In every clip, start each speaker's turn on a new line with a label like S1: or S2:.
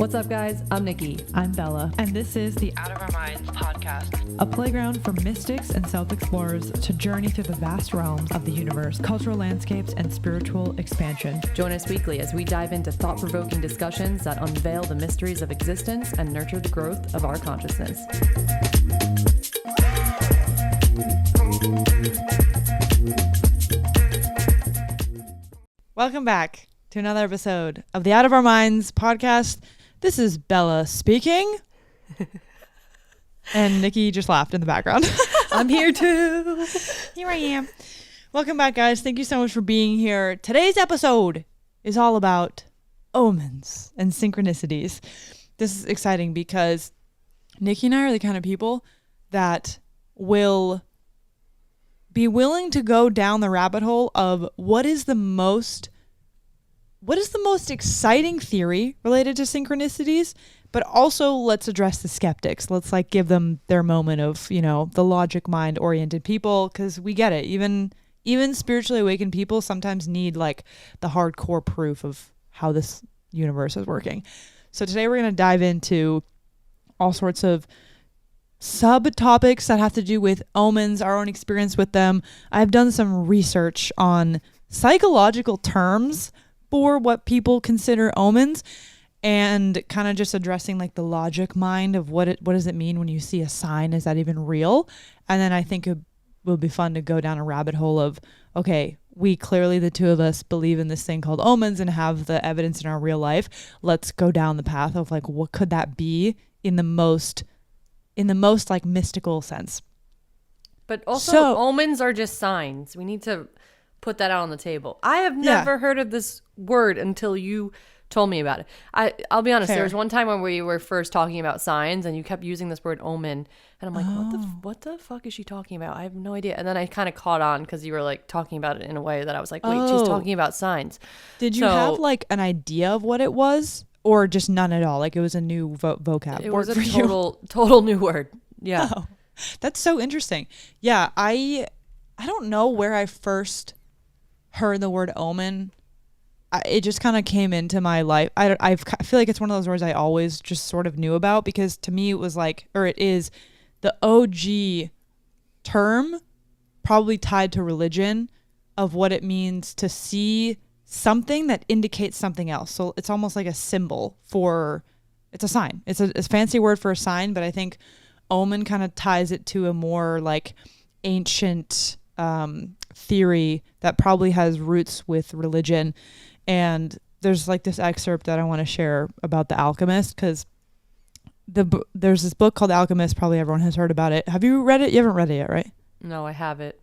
S1: What's up, guys? I'm Nikki.
S2: I'm Bella, and this is the Out of Our Minds podcast, a playground for mystics and self-explorers to journey through the vast realms of the universe, cultural landscapes, and spiritual expansion.
S1: Join us weekly as we dive into thought-provoking discussions that unveil the mysteries of existence and nurture the growth of our consciousness.
S2: Welcome back to another episode of the Out of Our Minds podcast. This is Bella speaking. And Nikki just laughed in the background.
S1: I'm here too.
S2: Here I am. Welcome back, guys. Thank you so much for being here. Today's episode is all about omens and synchronicities. This is exciting because Nikki and I are the kind of people that will be willing to go down the rabbit hole of what is the most exciting theory related to synchronicities, but also let's address the skeptics. Let's give them their moment of, the logic mind oriented people, because we get it. Even spiritually awakened people sometimes need the hardcore proof of how this universe is working. So today we're going to dive into all sorts of subtopics that have to do with omens, our own experience with them. I've done some research on psychological terms for what people consider omens, and kind of just addressing the logic mind of what does it mean when you see a sign? Is that even real? And then I think it will be fun to go down a rabbit hole of, okay, we clearly, the two of us, believe in this thing called omens and have the evidence in our real life. Let's go down the path of what could that be in the most mystical sense.
S1: But also, omens are just signs. We need to put that out on the table. I have never heard of this word until you told me about it. I'll be honest.
S2: Fair.
S1: There was one time when we were first talking about signs, and you kept using this word omen, and I'm like, what the fuck is she talking about? I have no idea. And then I kind of caught on because you were talking about it in a way that I was like, wait, she's talking about signs.
S2: Did you have an idea of what it was, or just none at all? It was a new vocab.
S1: It was a total new word. Yeah.
S2: Oh, that's so interesting. Yeah, I don't know where I first heard the word omen. It just kind of came into my life. I feel like it's one of those words I always just sort of knew about, because to me it was it is the OG term, probably tied to religion, of what it means to see something that indicates something else. So it's almost like a symbol it's a sign. It's a fancy word for a sign, but I think omen kind of ties it to a more ancient theory that probably has roots with religion. And there's this excerpt that I want to share about the Alchemist, because there's this book called Alchemist. Probably everyone has heard about it. Have you read it? You haven't read it yet, right?
S1: No, I haven't.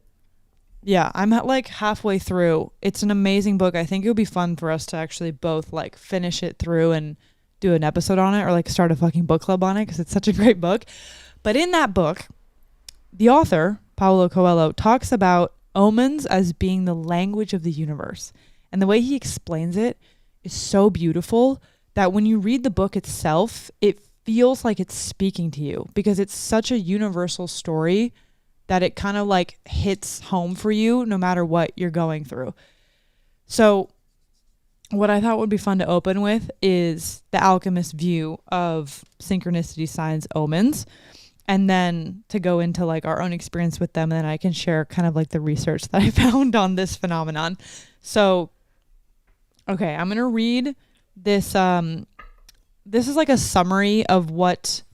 S2: Yeah, I'm at halfway through. It's an amazing book. I think it would be fun for us to actually both finish it through and do an episode on it, or start a fucking book club on it, because it's such a great book. But in that book, the author, Paulo Coelho, talks about omens as being the language of the universe. And the way he explains it is so beautiful that when you read the book itself, it feels like it's speaking to you, because it's such a universal story that it kind of hits home for you no matter what you're going through. So what I thought would be fun to open with is the Alchemist view of synchronicity, signs, omens, and then to go into our own experience with them. And then I can share kind of the research that I found on this phenomenon. So, okay, I'm going to read this. This is a summary of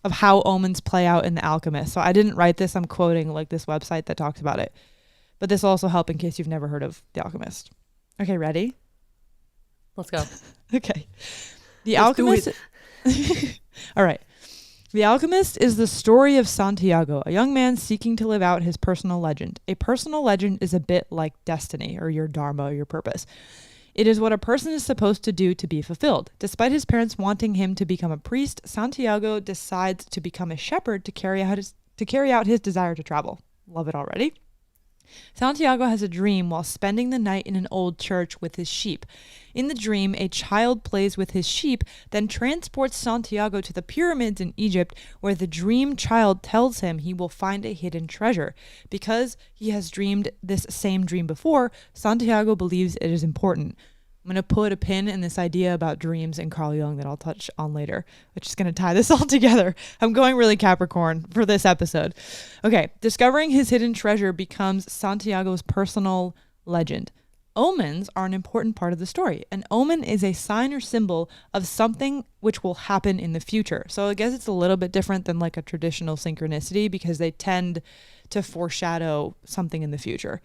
S2: how omens play out in the Alchemist. So I didn't write this. I'm quoting this website that talks about it, but this will also help in case you've never heard of the Alchemist. Okay, ready?
S1: Let's go.
S2: Okay. The Alchemist. All right. The Alchemist is the story of Santiago, a young man seeking to live out his personal legend. A personal legend is a bit like destiny, or your dharma, or your purpose. It is what a person is supposed to do to be fulfilled. Despite his parents wanting him to become a priest, Santiago decides to become a shepherd to carry out his desire to travel. Love it already. Santiago has a dream while spending the night in an old church with his sheep. In the dream, a child plays with his sheep, then transports Santiago to the pyramids in Egypt, where the dream child tells him he will find a hidden treasure. Because he has dreamed this same dream before, Santiago believes it is important. I'm going to put a pin in this idea about dreams and Carl Jung that I'll touch on later, which is going to tie this all together. I'm going really Capricorn for this episode. Okay, discovering his hidden treasure becomes Santiago's personal legend. Omens are an important part of the story. An omen is a sign or symbol of something which will happen in the future. So I guess it's a little bit different than like a traditional synchronicity because they tend to foreshadow something in the future.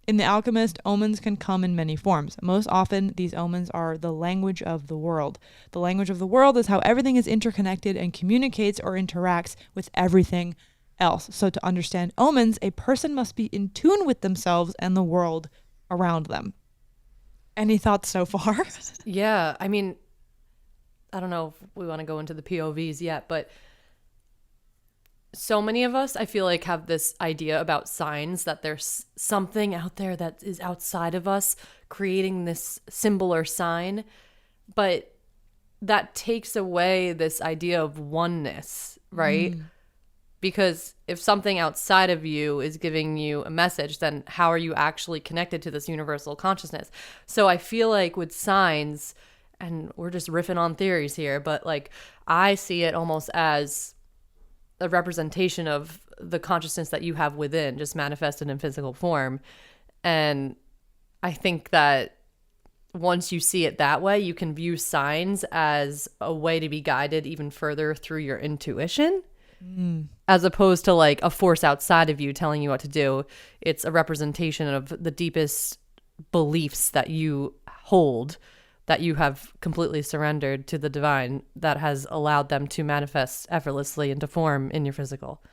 S2: In The Alchemist, omens can come in many forms. Most often, these omens are the language of the world. The language of the world is how everything is interconnected and communicates or interacts with everything else. So to understand omens, a person must be in tune with themselves and the world around them. Any thoughts so far?
S1: Yeah, I mean, I don't know if we want to go into the POVs yet, but so many of us, I feel like, have this idea about signs that there's something out there that is outside of us creating this symbol or sign, but that takes away this idea of oneness, right? Because if something outside of you is giving you a message, then how are you actually connected to this universal consciousness? So I feel like with signs, and we're just riffing on theories here, but like I see it almost as a representation of the consciousness that you have within, just manifested in physical form. And I think that once you see it that way, you can view signs as a way to be guided even further through your intuition, as opposed to like a force outside of you telling you what to do. It's a representation of the deepest beliefs that you hold, that you have completely surrendered to the divine that has allowed them to manifest effortlessly into form in your physical.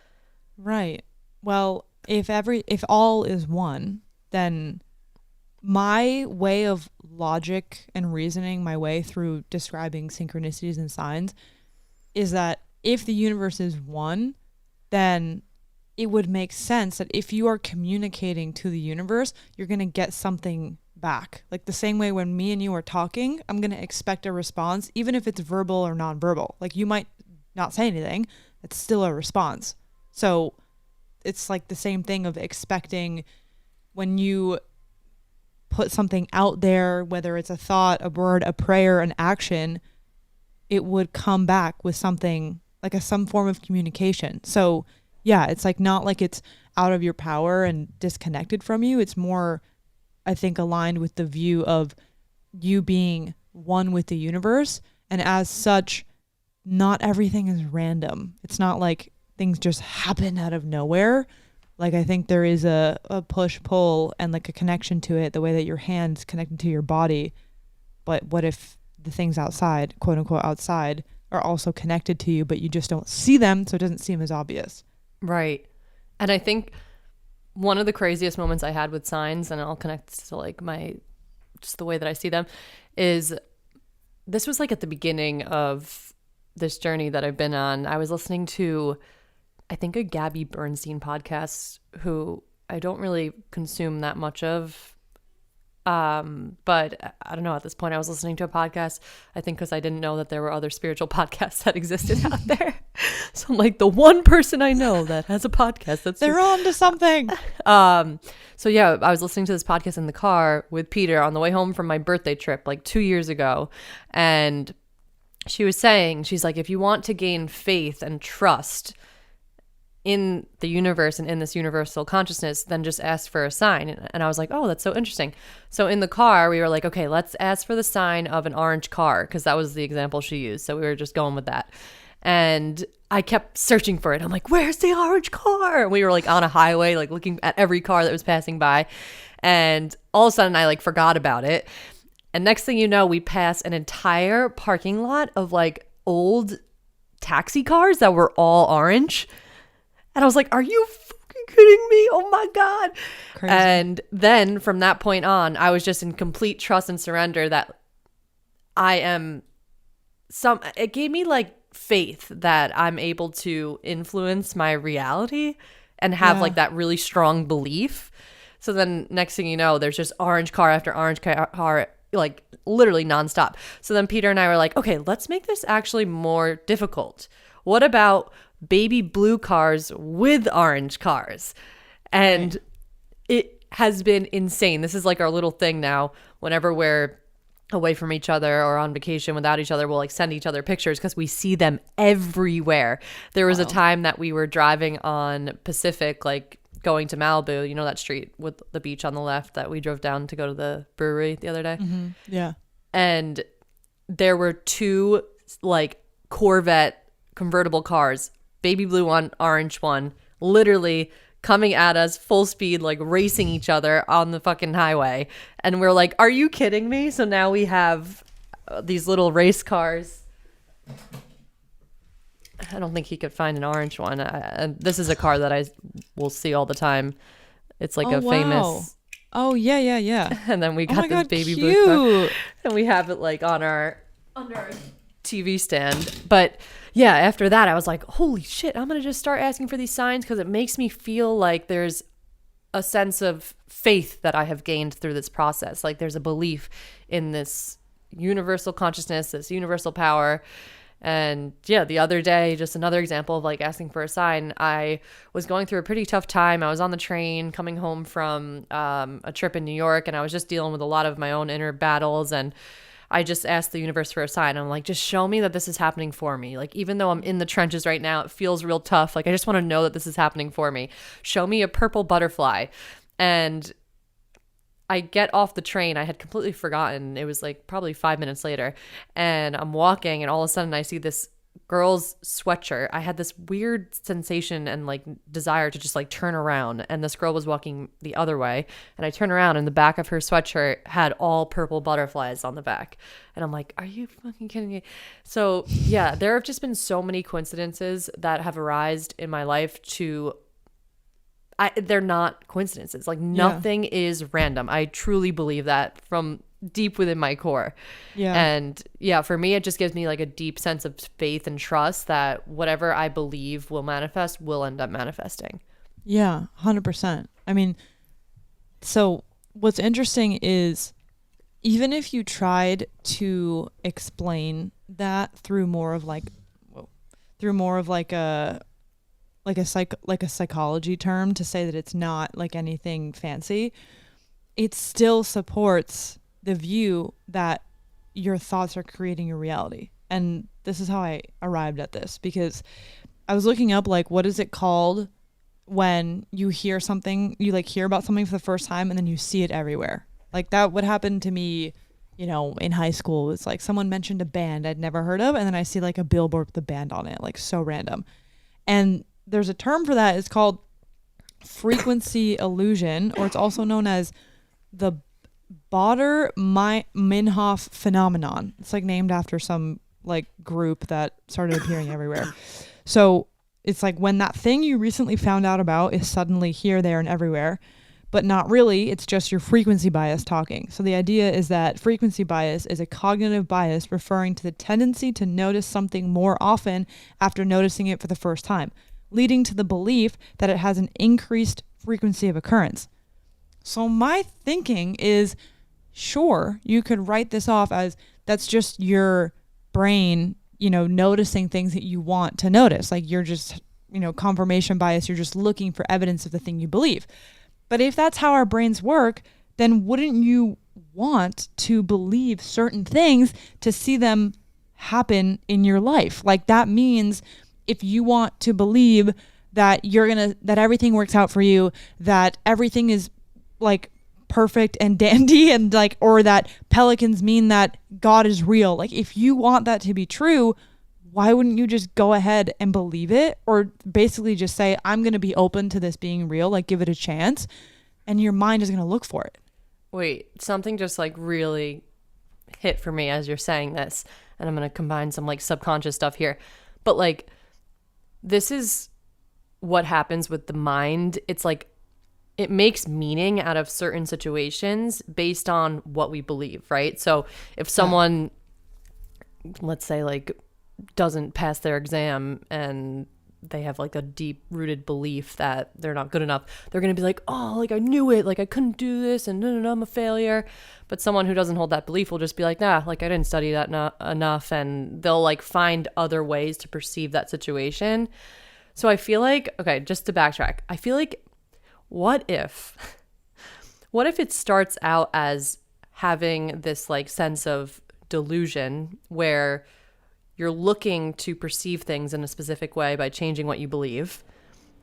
S2: Right. Well, if all is one, then my way of logic and reasoning my way through describing synchronicities and signs is that if the universe is one, then it would make sense that if you are communicating to the universe, you're going to get something back. Like the same way when me and you are talking, I'm going to expect a response, even if it's verbal or nonverbal. Like you might not say anything, it's still a response. So it's like the same thing of expecting when you put something out there, whether it's a thought, a word, a prayer, an action, it would come back with something like some form of communication. So yeah, it's like not like it's out of your power and disconnected from you. It's more, I think, aligned with the view of you being one with the universe. And as such, not everything is random. It's not like things just happen out of nowhere. Like I think there is a push-pull and like a connection to it, the way that your hand's connected to your body. But what if the things outside, quote unquote outside, are also connected to you, but you just don't see them, so it doesn't seem as obvious?
S1: Right. And I think one of the craziest moments I had with signs, and I'll connect to like just the way that I see them, is this was like at the beginning of this journey that I've been on. I was listening to, I think, a Gabby Bernstein podcast, who I don't really consume that much of. But I don't know, at this point I was listening to a podcast, I think because I didn't know that there were other spiritual podcasts that existed out there. So I'm like, the one person I know that has a podcast,
S2: they're on to something.
S1: So yeah, I was listening to this podcast in the car with Peter on the way home from my birthday trip like 2 years ago. And she was saying, she's like, if you want to gain faith and trust in the universe and in this universal consciousness, then just ask for a sign. And I was like, oh, that's so interesting. So in the car, we were like, okay, let's ask for the sign of an orange car, because that was the example she used. So we were just going with that. And I kept searching for it. I'm like, where's the orange car? And we were like on a highway, like looking at every car that was passing by. And all of a sudden I like forgot about it. And next thing you know, we pass an entire parking lot of like old taxi cars that were all orange. And I was like, are you fucking kidding me? Oh my God. Crazy. And then from that point on, I was just in complete trust and surrender that it gave me like faith that I'm able to influence my reality and have like that really strong belief. So then next thing you know, there's just orange car after orange car, like literally nonstop. So then Peter and I were like, okay, let's make this actually more difficult. What about baby blue cars with orange cars? And it has been insane. This is like our little thing now. Whenever we're away from each other or on vacation without each other, we'll like send each other pictures because we see them everywhere. There was a time that we were driving on Pacific, like going to Malibu, you know, that street with the beach on the left that we drove down to go to the brewery the other day.
S2: Mm-hmm. Yeah.
S1: And there were two like Corvette convertible cars, baby blue one, orange one, literally coming at us full speed, like racing each other on the fucking highway. And we're like, are you kidding me? So now we have these little race cars. I don't think he could find an orange one. And this is a car that I will see all the time. It's like famous.
S2: Oh, yeah.
S1: And then we got this baby
S2: cute.
S1: blue car. And we have it like on our TV stand. But yeah, after that, I was like, holy shit, I'm going to just start asking for these signs because it makes me feel like there's a sense of faith that I have gained through this process. Like there's a belief in this universal consciousness, this universal power. And yeah, the other day, just another example of like asking for a sign. I was going through a pretty tough time. I was on the train coming home from a trip in New York, and I was just dealing with a lot of my own inner battles. And I just asked the universe for a sign. I'm like, just show me that this is happening for me. Like, even though I'm in the trenches right now, it feels real tough. Like, I just want to know that this is happening for me. Show me a purple butterfly. And I get off the train. I had completely forgotten. It was like probably 5 minutes later. And I'm walking, and all of a sudden I see this girl's sweatshirt. I had this weird sensation and like desire to just like turn around, and this girl was walking the other way, and I turn around and the back of her sweatshirt had all purple butterflies on the back, and I'm like, are you fucking kidding me? So yeah, there have just been so many coincidences that have arisen in my life they're not coincidences. Like nothing is random. I truly believe that from deep within my core. Yeah. And yeah, for me, it just gives me like a deep sense of faith and trust that whatever I believe will manifest will end up manifesting.
S2: Yeah, 100%. I mean, so what's interesting is even if you tried to explain that through more of a psychology term to say that it's not like anything fancy, it still supports the view that your thoughts are creating your reality. And this is how I arrived at this, because I was looking up like, what is it called when you hear something, you like hear about something for the first time and then you see it everywhere. Like that would happen to me, you know, in high school. It's like someone mentioned a band I'd never heard of, and then I see like a billboard with the band on it, like so random. And there's a term for that. It's called frequency illusion, or it's also known as the Bader-Meinhof phenomenon. It's like named after some like group that started appearing everywhere. So it's like when that thing you recently found out about is suddenly here, there, and everywhere, but not really. It's just your frequency bias talking. So the idea is that frequency bias is a cognitive bias referring to the tendency to notice something more often after noticing it for the first time, leading to the belief that it has an increased frequency of occurrence. So my thinking is, sure, you could write this off as that's just your brain, you know, noticing things that you want to notice. Like you're just, you know, confirmation bias. You're just looking for evidence of the thing you believe. But if that's how our brains work, then wouldn't you want to believe certain things to see them happen in your life? Like that means if you want to believe that that everything works out for you, that everything is like perfect and dandy and like, or that pelicans mean that God is real. Like if you want that to be true, why wouldn't you just go ahead and believe it? Or basically just say, I'm going to be open to this being real, like give it a chance, and your mind is going to look for it.
S1: Wait, something just like really hit for me as you're saying this, and I'm going to combine some like subconscious stuff here. But like, this is what happens with the mind. It's like it makes meaning out of certain situations based on what we believe, right? So if someone, let's say, like doesn't pass their exam and they have like a deep rooted belief that they're not good enough, they're going to be like, oh, like I knew it, like I couldn't do this, and no, I'm a failure. But someone who doesn't hold that belief will just be like, nah, like I didn't study that enough, and they'll like find other ways to perceive that situation. So I feel like, okay, just to backtrack, I feel like what if it starts out as having this like sense of delusion where you're looking to perceive things in a specific way by changing what you believe.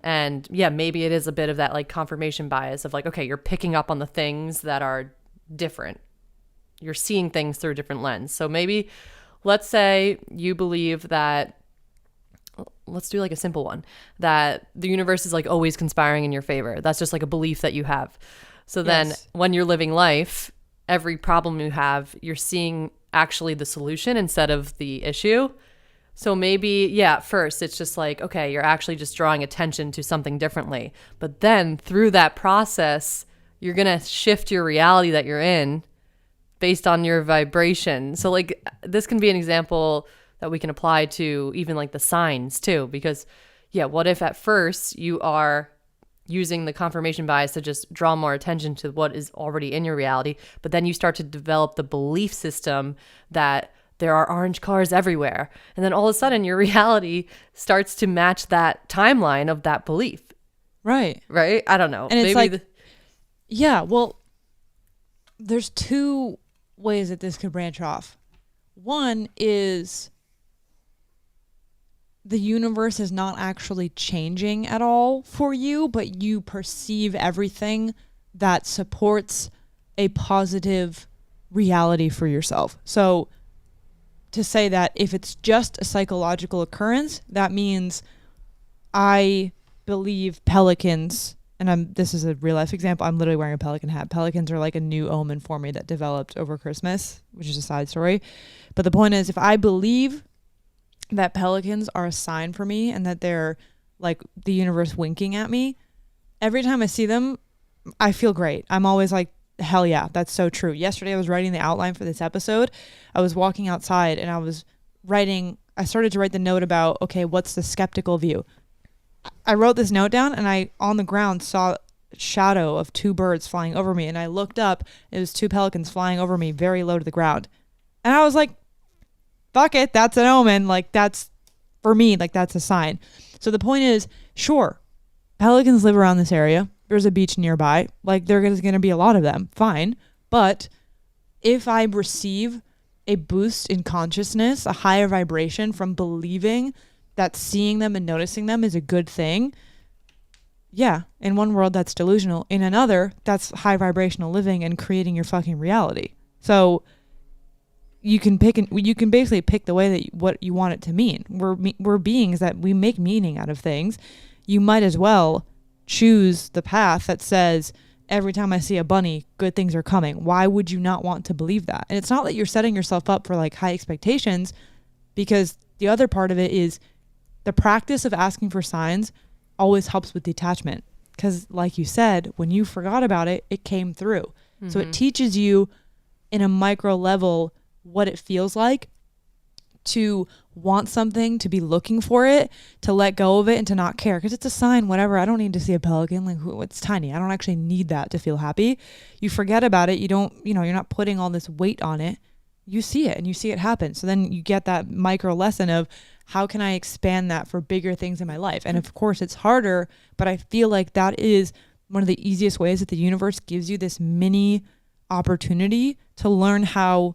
S1: And yeah, maybe it is a bit of that like confirmation bias of like, okay, you're picking up on the things that are different. You're seeing things through a different lens. So maybe let's say you believe that, let's do like a simple one, that the universe is like always conspiring in your favor. That's just like a belief that you have. So then when you're living life, every problem you have, you're seeing actually the solution instead of the issue. So maybe, yeah, at first it's just like, okay, you're actually just drawing attention to something differently. But then through that process, you're going to shift your reality that you're in based on your vibration. So like this can be an example that we can apply to even like the signs too. Because yeah, what if at first you are using the confirmation bias to just draw more attention to what is already in your reality, but then you start to develop the belief system that there are orange cars everywhere. And then all of a sudden your reality starts to match that timeline of that belief.
S2: Right.
S1: Right? I don't know.
S2: And it's maybe like, yeah, well, there's two ways that this could branch off. One is the universe is not actually changing at all for you, but you perceive everything that supports a positive reality for yourself. So to say that if it's just a psychological occurrence, that means I believe pelicans, and this is a real life example, I'm literally wearing a pelican hat. Pelicans are like a new omen for me that developed over Christmas, which is a side story. But the point is, if I believe that pelicans are a sign for me and that they're like the universe winking at me, every time I see them, I feel great. I'm always like, hell yeah, that's so true. Yesterday I was writing the outline for this episode. I was walking outside and I started to write the note about, okay, what's the skeptical view? I wrote this note down and I, on the ground, saw a shadow of two birds flying over me. And I looked up, it was two pelicans flying over me very low to the ground. And I was like, fuck it, that's an omen. Like that's, for me, like that's a sign. So the point is, sure, pelicans live around this area. There's a beach nearby. Like there's going to be a lot of them. Fine. But if I receive a boost in consciousness, a higher vibration from believing that seeing them and noticing them is a good thing, yeah, in one world that's delusional. In another, that's high vibrational living and creating your fucking reality. So you can basically pick the way that what you want it to mean. We're beings that we make meaning out of things. You might as well choose the path that says, every time I see a bunny, good things are coming. Why would you not want to believe that? And it's not that you're setting yourself up for like high expectations, because the other part of it is the practice of asking for signs always helps with detachment. Because like you said, when you forgot about it, it came through. Mm-hmm. So it teaches you in a micro level what it feels like to want something, to be looking for it, to let go of it and to not care. Because it's a sign, whatever. I don't need to see a pelican. Like, it's tiny. I don't actually need that to feel happy. You forget about it. You don't, you're not putting all this weight on it. You see it and you see it happen. So then you get that micro lesson of how can I expand that for bigger things in my life? And of course it's harder, but I feel like that is one of the easiest ways that the universe gives you this mini opportunity to learn how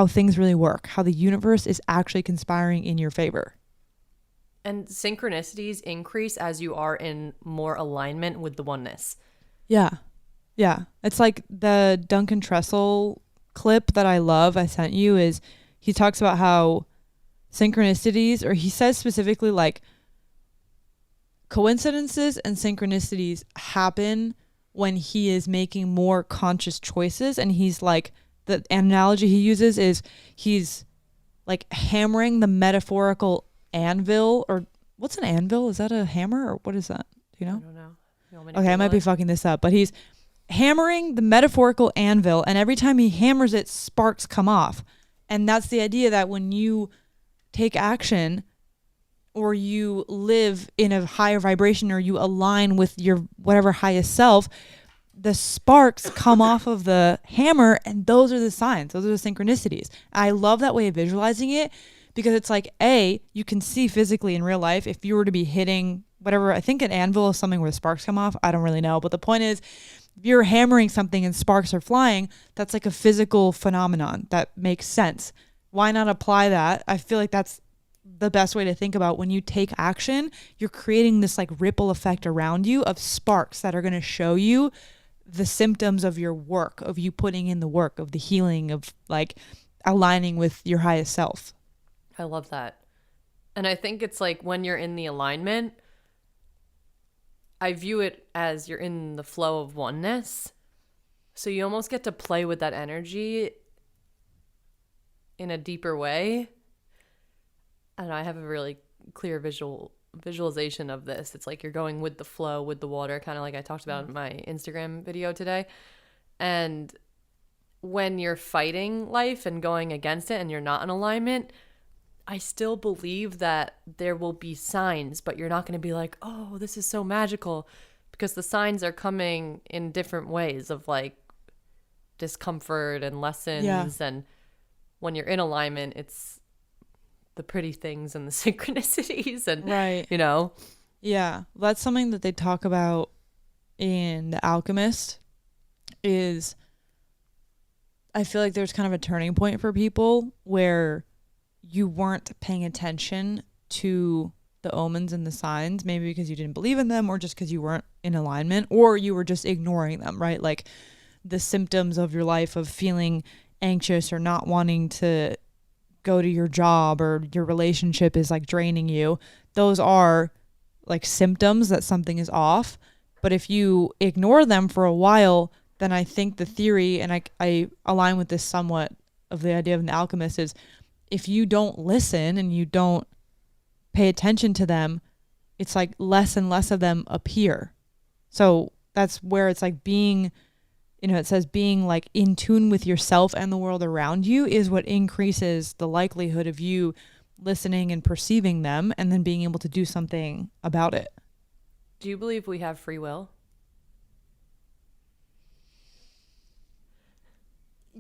S2: things really work, how the universe is actually conspiring in your favor.
S1: And synchronicities increase as you are in more alignment with the oneness.
S2: Yeah. Yeah. It's like the Duncan Trussell clip that I love I sent you is he talks about how synchronicities, or he says specifically like coincidences and synchronicities happen when he is making more conscious choices. And he's like, the analogy he uses is he's like hammering the metaphorical anvil, or what's an anvil? Is that a hammer or what is that? Do you know?
S1: I don't know.
S2: Okay, I might be fucking this up, but he's hammering the metaphorical anvil, and every time he hammers it, sparks come off. And that's the idea, that when you take action or you live in a higher vibration or you align with your whatever highest self, the sparks come off of the hammer, and those are the signs. Those are the synchronicities. I love that way of visualizing it, because it's like, you can see physically in real life if you were to be hitting whatever. I think an anvil is something where the sparks come off. I don't really know. But the point is, If you're hammering something and sparks are flying, that's like a physical phenomenon that makes sense. Why not apply that? I feel like that's the best way to think about when you take action, you're creating this like ripple effect around you of sparks that are going to show you the symptoms of your work, of you putting in the work, of the healing, of like aligning with your highest self.
S1: I love that. And I think it's like when you're in the alignment, I view it as you're in the flow of oneness. So you almost get to play with that energy in a deeper way. And I have a really clear visualization of this. It's like you're going with the flow, with the water, kind of like I talked about in my Instagram video today. And when you're fighting life and going against it and you're not in alignment, I still believe that there will be signs, but you're not going to be like, oh, this is so magical, because the signs are coming in different ways of like discomfort and lessons. Yeah. And when you're in alignment, it's the pretty things and the synchronicities and,
S2: right.
S1: you know.
S2: Yeah. That's something that they talk about in The Alchemist is I feel like there's kind of a turning point for people where you weren't paying attention to the omens and the signs, maybe because you didn't believe in them or just because you weren't in alignment, or you were just ignoring them, right? Like the symptoms of your life of feeling anxious or not wanting to go to your job or your relationship is like draining you. Those are like symptoms that something is off. But if you ignore them for a while, then I think the theory, and I align with this somewhat of the idea of an alchemist, is if you don't listen and you don't pay attention to them, it's like less and less of them appear. So that's where it's like being, you know, it says being like in tune with yourself and the world around you is what increases the likelihood of you listening and perceiving them and then being able to do something about it.
S1: Do you believe we have free will?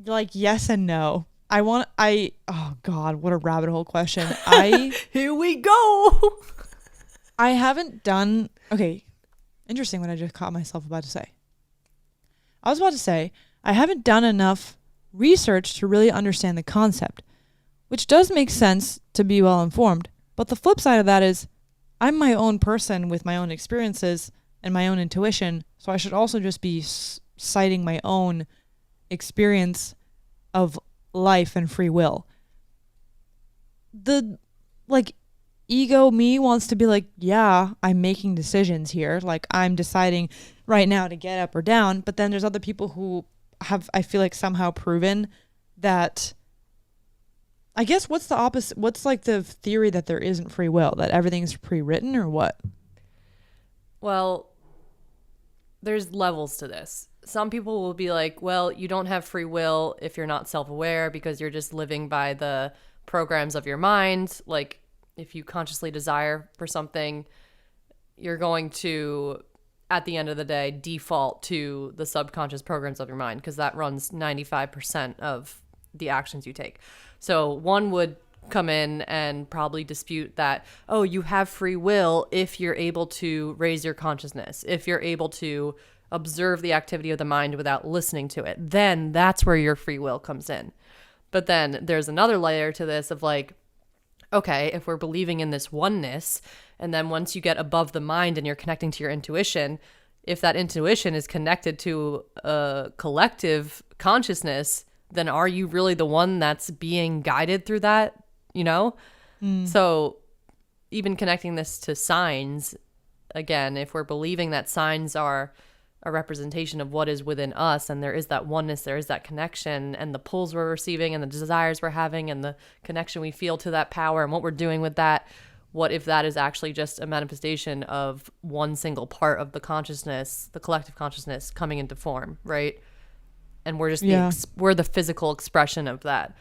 S2: Like, yes and no. Oh God, what a rabbit hole question.
S1: Here we go.
S2: I haven't done, okay, interesting what I just caught myself about to say. I was about to say, I haven't done enough research to really understand the concept, which does make sense to be well informed. But the flip side of that is I'm my own person with my own experiences and my own intuition. So I should also just be citing my own experience of life and free will. The like ego me wants to be like, yeah, I'm making decisions here. Like I'm deciding right now to get up or down. But then there's other people who have, I feel like, somehow proven that, I guess, what's the opposite? What's like the theory that there isn't free will, that everything's pre-written, or what?
S1: Well, there's levels to this. Some people will be like, well, you don't have free will if you're not self-aware because you're just living by the programs of your mind. Like if you consciously desire for something, you're going to, at the end of the day, default to the subconscious programs of your mind because that runs 95% of the actions you take. So one would come in and probably dispute that, oh, you have free will if you're able to raise your consciousness, if you're able to observe the activity of the mind without listening to it, then that's where your free will comes in. But then there's another layer to this of like, okay, if we're believing in this oneness, and then once you get above the mind and you're connecting to your intuition, if that intuition is connected to a collective consciousness, then are you really the one that's being guided through that, you know? So even connecting this to signs, again, if we're believing that signs are a representation of what is within us, and there is that oneness, there is that connection, and the pulls we're receiving and the desires we're having and the connection we feel to that power and what we're doing with that, what if that is actually just a manifestation of one single part of the consciousness, the collective consciousness coming into form, right? And we're just we're the physical expression of that.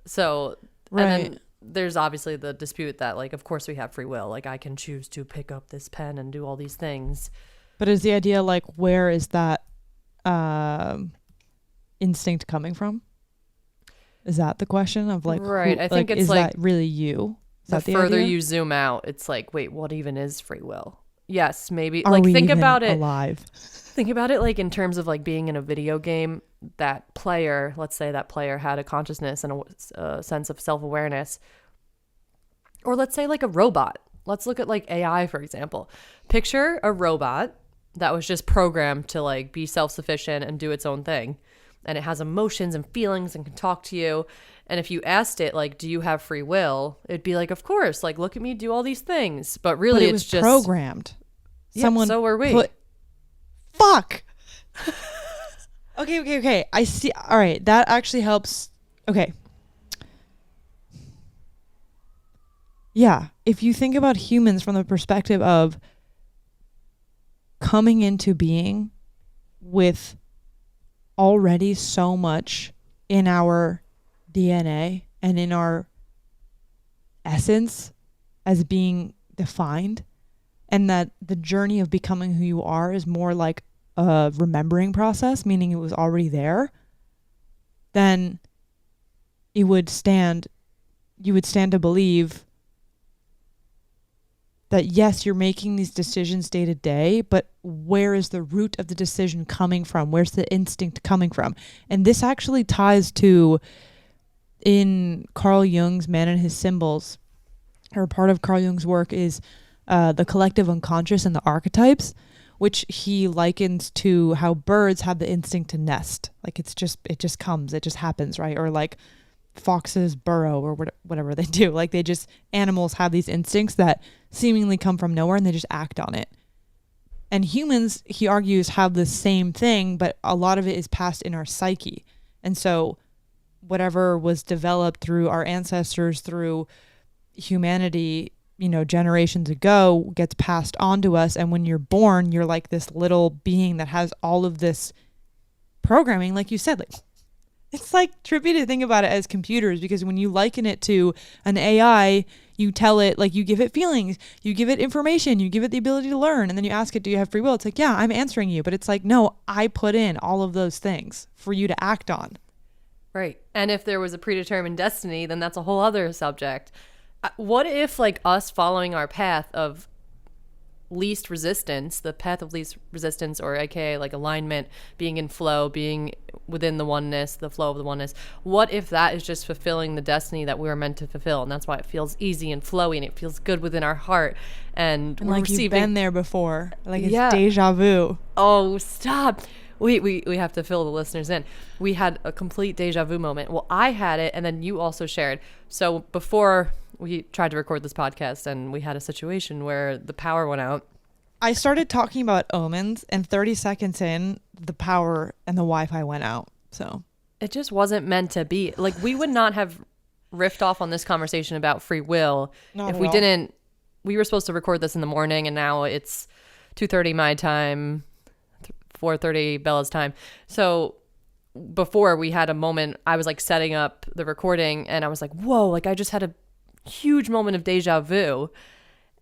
S1: So, right. And then there's obviously the dispute that, like, of course we have free will. Like, I can choose to pick up this pen and do all these things.
S2: But is the idea, like, where is that instinct coming from? Is that the question of, like,
S1: right?
S2: Who,
S1: I think
S2: like,
S1: it's
S2: is
S1: like,
S2: that really you? Is
S1: the
S2: that the
S1: further
S2: idea?
S1: you zoom out, it's like, wait, what even is free will? Yes, maybe.
S2: Are
S1: like,
S2: we
S1: think
S2: even
S1: about it.
S2: Alive?
S1: Think about it like in terms of like being in a video game. That player, let's say that player had a consciousness and a sense of self-awareness. Or let's say like a robot. Let's look at like AI, for example. Picture a robot that was just programmed to like be self-sufficient and do its own thing. And it has emotions and feelings and can talk to you. And if you asked it, like, do you have free will? It'd be like, of course, like, look at me do all these things. But really,
S2: it was
S1: it's just
S2: programmed.
S1: Yeah, so were we.
S2: Fuck. Okay. I see. All right. That actually helps. Okay. Yeah. If you think about humans from the perspective of coming into being with already so much in our DNA and in our essence as being defined, and that the journey of becoming who you are is more like a remembering process, meaning it was already there, then you would stand to believe that yes, you're making these decisions day to day, but where is the root of the decision coming from? Where's the instinct coming from? And this actually ties to, in Carl Jung's Man and His Symbols, or part of Carl Jung's work is the collective unconscious and the archetypes, which he likens to how birds have the instinct to nest. Like it just comes, it just happens, right? Or like foxes burrow or whatever they do. Like animals have these instincts that seemingly come from nowhere and they just act on it. And humans, he argues, have the same thing, but a lot of it is passed in our psyche. And so whatever was developed through our ancestors, through humanity, generations ago, gets passed on to us. And when you're born, you're like this little being that has all of this programming, like you said. Like, it's like trippy to think about it as computers, because when you liken it to an AI, you tell it, like, you give it feelings, you give it information, you give it the ability to learn, and then you ask it, do you have free will? It's like, yeah, I'm answering you. But it's like, no, I put in all of those things for you to act on.
S1: Right. And if there was a predetermined destiny, then that's a whole other subject. What if, like, us following our path of least resistance, the path of least resistance, or aka like alignment, being in flow, being within the oneness, the flow of the oneness, what if that is just fulfilling the destiny that we were meant to fulfill? And that's why it feels easy and flowy and it feels good within our heart. And we're
S2: like
S1: receiving...
S2: you've been there before. Like it's deja vu.
S1: Oh, stop. We have to fill the listeners in. We had a complete deja vu moment. Well, I had it, and then you also shared. So before we tried to record this podcast, and we had a situation where the power went out.
S2: I started talking about omens, and 30 seconds in, the power and the Wi-Fi went out. So
S1: it just wasn't meant to be. Like, we would not have riffed off on this conversation about free will if we didn't. We were supposed to record this in the morning, and now it's 2:30 my time, 4:30 Bella's time. So before, we had a moment, I was like setting up the recording, and I was like, whoa, like I just had a huge moment of deja vu.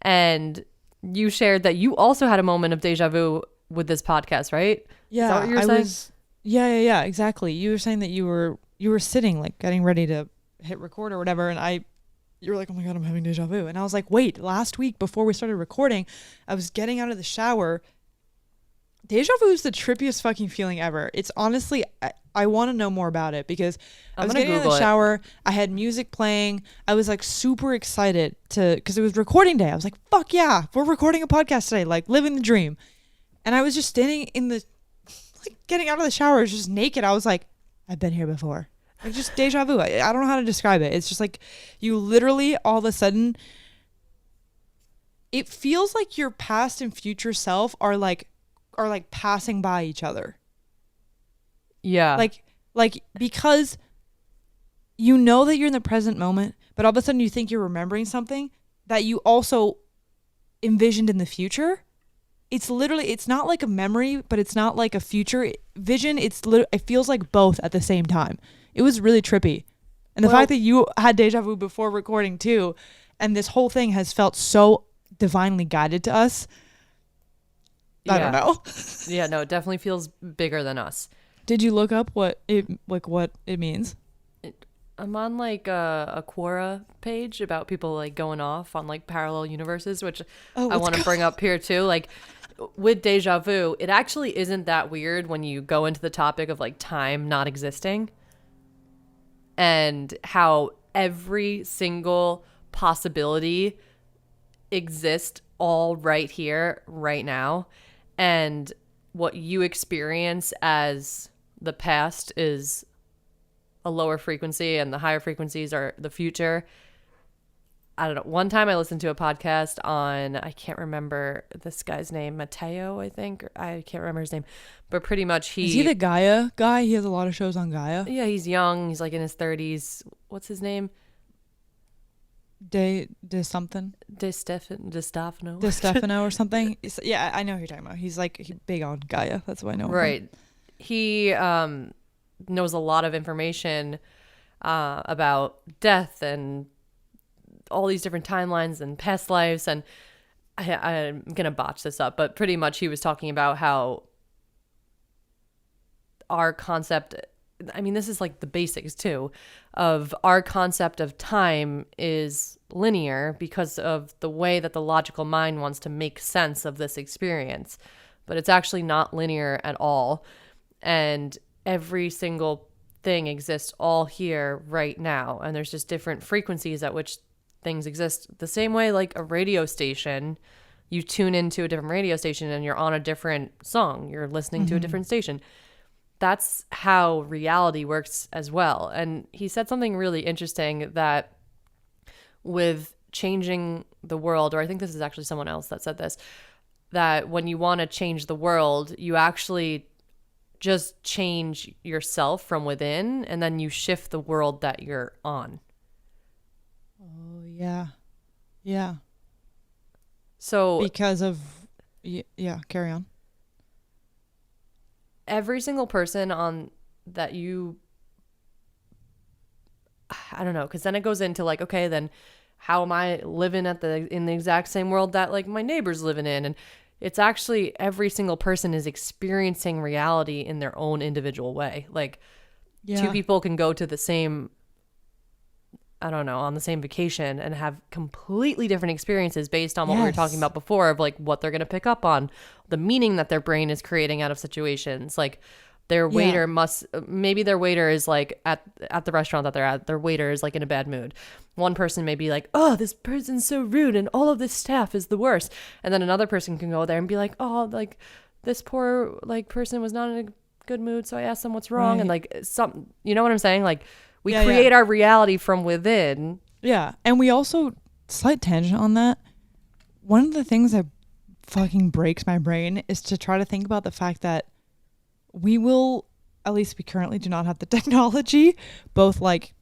S1: And you shared that you also had a moment of deja vu with this podcast, right?
S2: Yeah.
S1: Is that what you were saying?
S2: Yeah, exactly. You were saying that you were sitting, like, getting ready to hit record or whatever, and you were like, oh my God, I'm having deja vu. And I was like, wait, last week before we started recording, I was getting out of the shower. Deja vu is the trippiest fucking feeling ever. It's honestly, I want to know more about it, because I was getting out of the shower. I had music playing. I was like super excited because it was recording day. I was like, fuck yeah, we're recording a podcast today, like living the dream. And I was just standing in the, like, getting out of the shower, just naked. I was like, I've been here before. Like, just deja vu. I don't know how to describe it. It's just like you literally all of a sudden, it feels like your past and future self are like passing by each other.
S1: Yeah.
S2: Like because you know that you're in the present moment, but all of a sudden you think you're remembering something that you also envisioned in the future. It's literally, it's not like a memory, but it's not like a future vision. It feels like both at the same time. It was really trippy. And the fact that you had deja vu before recording too, and this whole thing has felt so divinely guided to us. I don't know.
S1: Yeah, no, it definitely feels bigger than us.
S2: Did you look up what it means?
S1: I'm on like a Quora page about people like going off on like parallel universes, which I want to bring up here too. Like with deja vu, it actually isn't that weird when you go into the topic of like time not existing and how every single possibility exists all right here, right now. And what you experience as the past is a lower frequency and the higher frequencies are the future. I don't know. One time I listened to a podcast on, I can't remember this guy's name, Mateo, I think. I can't remember his name. But pretty much
S2: Is he the Gaia guy? He has a lot of shows on Gaia.
S1: Yeah, he's young. He's like in his 30s. What's his name?
S2: De something.
S1: De Stefano.
S2: De Stefano or something. Yeah, I know who you're talking about. He's big on Gaia. That's what I know.
S1: Right. He knows a lot of information about death and all these different timelines and past lives. And I'm going to botch this up, but pretty much he was talking about how our concept, I mean, this is like the basics too, of our concept of time is linear because of the way that the logical mind wants to make sense of this experience. But it's actually not linear at all. And every single thing exists all here right now. And there's just different frequencies at which things exist. The same way like a radio station, you tune into a different radio station and you're on a different song. You're listening to a different station. That's how reality works as well. And he said something really interesting that with changing the world, or I think this is actually someone else that said this, that when you want to change the world, you actually just change yourself from within and then you shift the world that you're on.
S2: Oh, yeah. Yeah.
S1: So
S2: because of, yeah, carry on.
S1: Every single person on that I don't know, because then it goes into like, okay, then how am I living in the exact same world that like my neighbor's living in? And it's actually every single person is experiencing reality in their own individual way. Like two people can go to the same, I don't know, on the same vacation and have completely different experiences based on what we were talking about before of like what they're going to pick up on, the meaning that their brain is creating out of situations. Like their waiter maybe their waiter is like at the restaurant that they're at, their waiter is like in a bad mood. One person may be like, oh, this person's so rude and all of this staff is the worst. And then another person can go there and be like, oh, like this poor like person was not in a good mood. So I asked them what's wrong. Right. And like you know what I'm saying? Like we create our reality from within. Yeah.
S2: And we also, slight tangent on that, one of the things that fucking breaks my brain is to try to think about the fact that we will, at least we currently do not have the technology, both like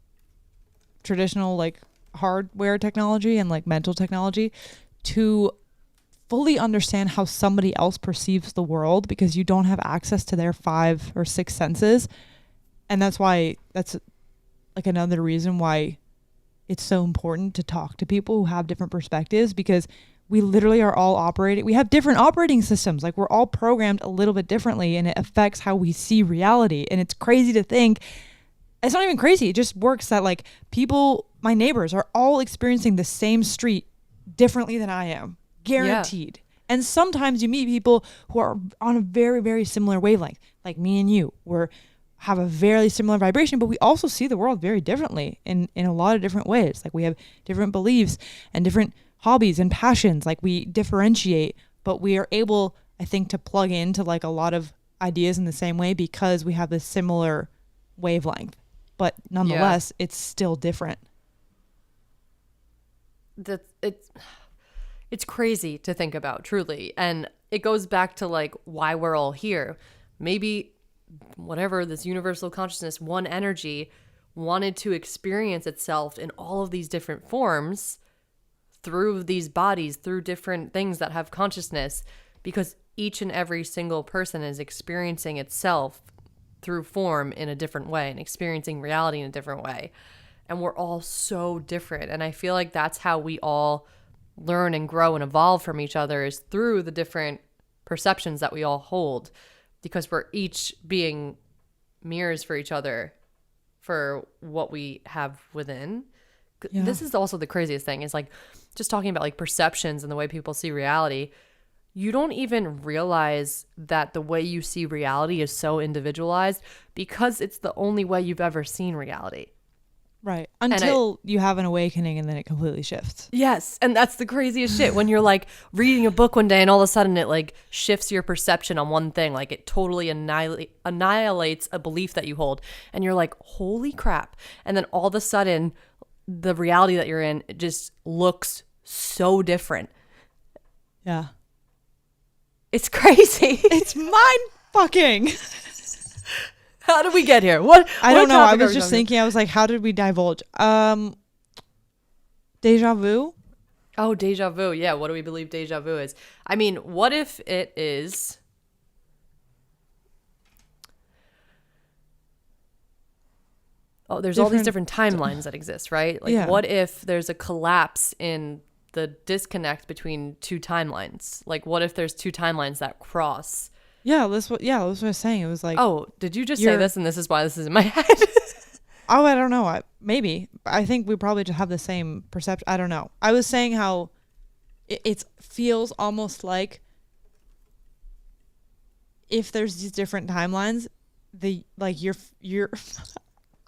S2: traditional like hardware technology and like mental technology, to fully understand how somebody else perceives the world because you don't have access to their 5 or 6 senses. And that's like another reason why it's so important to talk to people who have different perspectives, because we literally are all we have different operating systems. Like we're all programmed a little bit differently and it affects how we see reality. And it's crazy to think, it's not even crazy. It just works that like people, my neighbors are all experiencing the same street differently than I am, guaranteed. Yeah. And sometimes you meet people who are on a very, very similar wavelength, like me and you. Have a very similar vibration, but we also see the world very differently in a lot of different ways. Like we have different beliefs and different hobbies and passions. Like we differentiate, but we are able, I think, to plug into like a lot of ideas in the same way because we have this similar wavelength. But nonetheless, it's still different.
S1: It's crazy to think about, truly. And it goes back to like why we're all here. Maybe whatever, this universal consciousness, one energy, wanted to experience itself in all of these different forms through these bodies, through different things that have consciousness, because each and every single person is experiencing itself through form in a different way and experiencing reality in a different way. And we're all so different. And I feel like that's how we all learn and grow and evolve from each other, is through the different perceptions that we all hold, because we're each being mirrors for each other for what we have within. This is also the craziest thing, is like just talking about like perceptions and the way people see reality. you don't even realize that the way you see reality is so individualized because it's the only way you've ever seen reality.
S2: Right. Until you have an awakening and then it completely shifts.
S1: Yes. And that's the craziest shit when you're like reading a book one day and all of a sudden it like shifts your perception on one thing. Like it totally annihilates a belief that you hold. And you're like, holy crap. And then all of a sudden the reality that you're in just looks so different.
S2: Yeah.
S1: It's crazy.
S2: It's mind fucking.
S1: How did we get here? What?
S2: I don't know. I was just thinking, I was like, how did we divulge? Deja vu?
S1: Oh, deja vu. Yeah. What do we believe deja vu is? I mean, what if it is... Oh, there's all these different timelines that exist, right? Like, what if there's a collapse in the disconnect between two timelines? Like, what if there's two timelines that cross?
S2: Yeah, that's what I was saying. It was like,
S1: oh, did you just say this and this is why this is in my head?
S2: Oh, I don't know. Maybe. I think we probably just have the same perception. I don't know. I was saying how it feels almost like if there's these different timelines, you're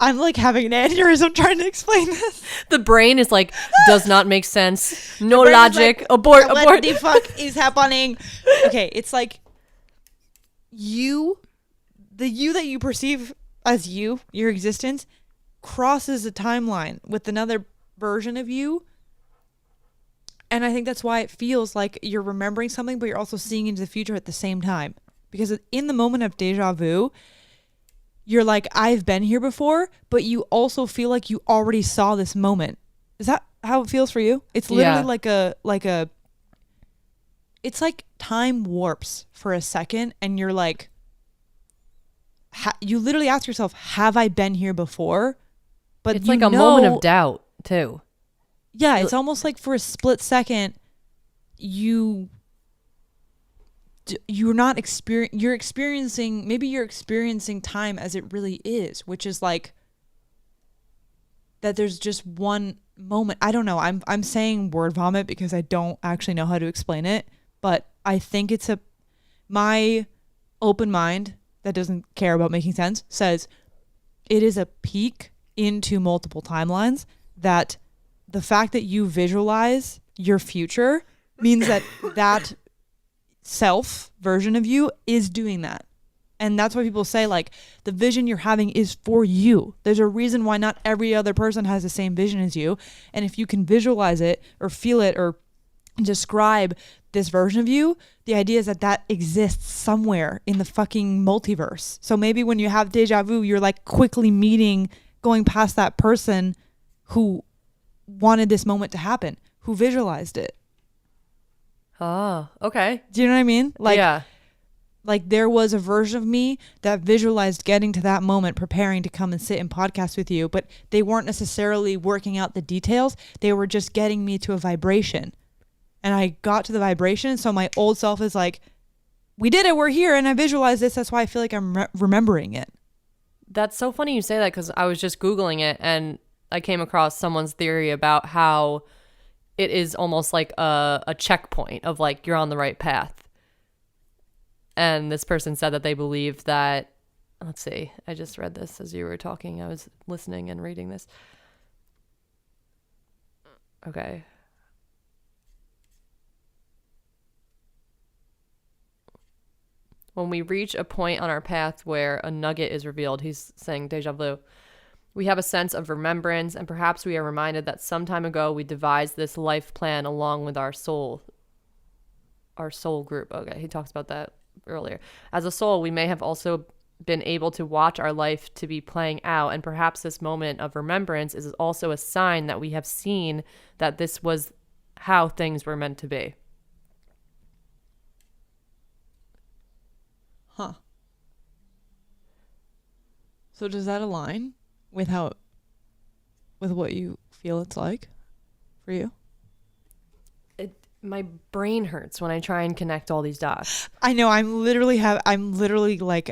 S2: I'm like having an aneurysm trying to explain this.
S1: The brain is like, does not make sense. No logic. Like, abort.
S2: What the fuck is happening? Okay, it's like the you that you perceive as your existence crosses a timeline with another version of you. And I think that's why it feels like you're remembering something, but you're also seeing into the future at the same time. Because in the moment of deja vu, you're like, I've been here before, but you also feel like you already saw this moment. Is that how it feels for you? It's literally it's like time warps for a second and you're like, you literally ask yourself, have I been here before? But
S1: it's like a moment of doubt too.
S2: Yeah, it's almost like for a split second, you're experiencing time as it really is, which is like that there's just one moment. I don't know. I'm saying word vomit because I don't actually know how to explain it, but I think it's my open mind that doesn't care about making sense says it is a peek into multiple timelines, that the fact that you visualize your future means that self version of you is doing that. And that's why people say like the vision you're having is for you. There's a reason why not every other person has the same vision as you. And if you can visualize it or feel it or describe this version of you, the idea is that exists somewhere in the fucking multiverse. So maybe when you have deja vu, you're like quickly going past that person who wanted this moment to happen, who visualized it.
S1: Oh, okay.
S2: Do you know what I mean? Like,
S1: yeah.
S2: Like there was a version of me that visualized getting to that moment, preparing to come and sit and podcast with you, but they weren't necessarily working out the details. They were just getting me to a vibration. And I got to the vibration. So my old self is like, we did it. We're here. And I visualized this. That's why I feel like I'm remembering it.
S1: That's so funny you say that because I was just Googling it and I came across someone's theory about how it is almost like a checkpoint of like you're on the right path. And this person said that they believe that, let's see, I just read this as you were talking. I was listening and reading this. Okay. When we reach a point on our path where a nugget is revealed, he's saying deja vu, we have a sense of remembrance, and perhaps we are reminded that some time ago we devised this life plan along with our soul group. Okay, he talks about that earlier. As a soul, we may have also been able to watch our life to be playing out, and perhaps this moment of remembrance is also a sign that we have seen that this was how things were meant to be.
S2: Huh. So does that align with what you feel it's like for you?
S1: My brain hurts when I try and connect all these dots.
S2: I know. I'm literally like,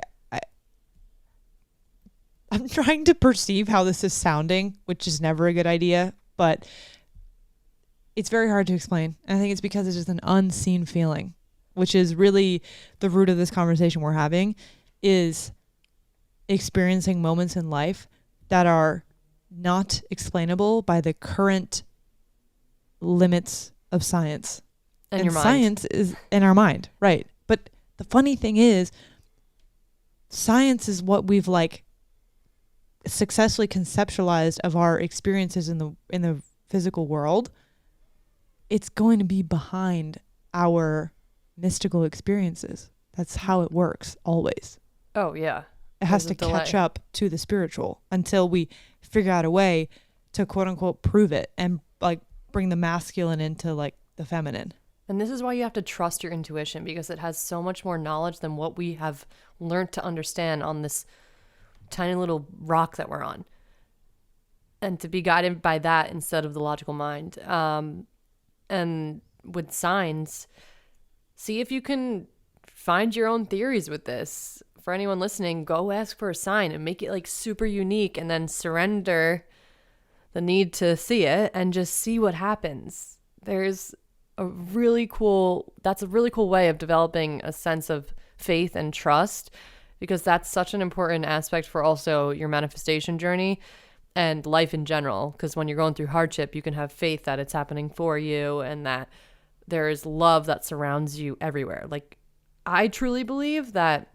S2: I'm trying to perceive how this is sounding, which is never a good idea, but it's very hard to explain. And I think it's because it's just an unseen feeling. which is really the root of this conversation we're having, is experiencing moments in life that are not explainable by the current limits of science.
S1: And your mind.
S2: Science is in our mind, right? But the funny thing is, science is what we've like successfully conceptualized of our experiences in the physical world. It's going to be behind our mystical experiences. That's how it works always.
S1: Oh yeah.
S2: It has to catch up to the spiritual until we figure out a way to quote unquote prove it and like bring the masculine into like the feminine.
S1: And this is why you have to trust your intuition, because it has so much more knowledge than what we have learned to understand on this tiny little rock that we're on. And to be guided by that instead of the logical mind. And with signs, see if you can find your own theories with this. For anyone listening, go ask for a sign and make it like super unique, and then surrender the need to see it and just see what happens. That's a really cool way of developing a sense of faith and trust, because that's such an important aspect for also your manifestation journey and life in general. Because when you're going through hardship, you can have faith that it's happening for you and that there is love that surrounds you everywhere. Like, I truly believe that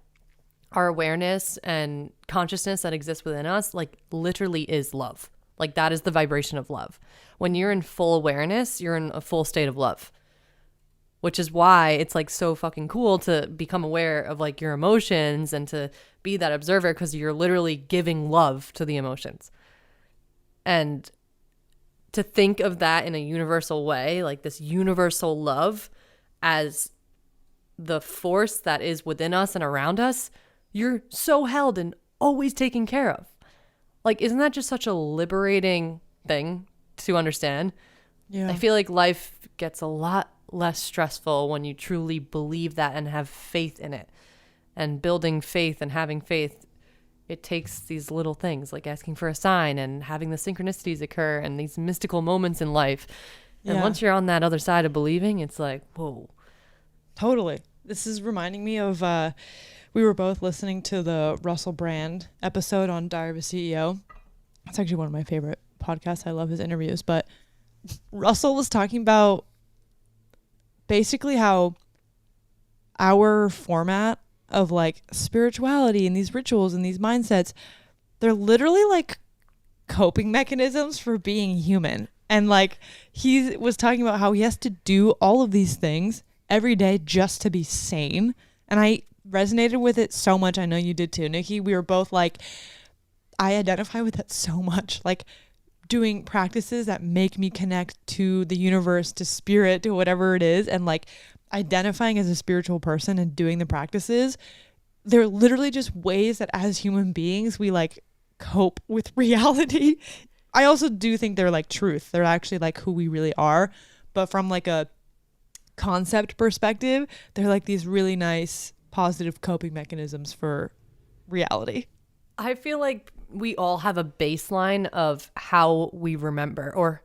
S1: our awareness and consciousness that exists within us, like, literally is love. Like, that is the vibration of love. When you're in full awareness, you're in a full state of love, which is why it's like so fucking cool to become aware of like your emotions and to be that observer, because you're literally giving love to the emotions. And to think of that in a universal way, like this universal love as the force that is within us and around us, you're so held and always taken care of. Like, isn't that just such a liberating thing to understand?
S2: Yeah.
S1: I feel like life gets a lot less stressful when you truly believe that and have faith in it. And building faith and having faith, it takes these little things like asking for a sign and having the synchronicities occur and these mystical moments in life. And once you're on that other side of believing, it's like, whoa.
S2: Totally. This is reminding me of, we were both listening to the Russell Brand episode on Diary of a CEO. It's actually one of my favorite podcasts. I love his interviews. But Russell was talking about basically how our format of like spirituality and these rituals and these mindsets, they're literally like coping mechanisms for being human. And like he was talking about how he has to do all of these things every day just to be sane. And I resonated with it so much. I know you did too, Nikki. We were both like, I identify with that so much. Like doing practices that make me connect to the universe, to spirit, to whatever it is. And like identifying as a spiritual person and doing the practices, they're literally just ways that as human beings, we like cope with reality. I also do think they're like truth. They're actually like who we really are. But from like a concept perspective, they're like these really nice positive coping mechanisms for reality.
S1: I feel like we all have a baseline of how we remember, or,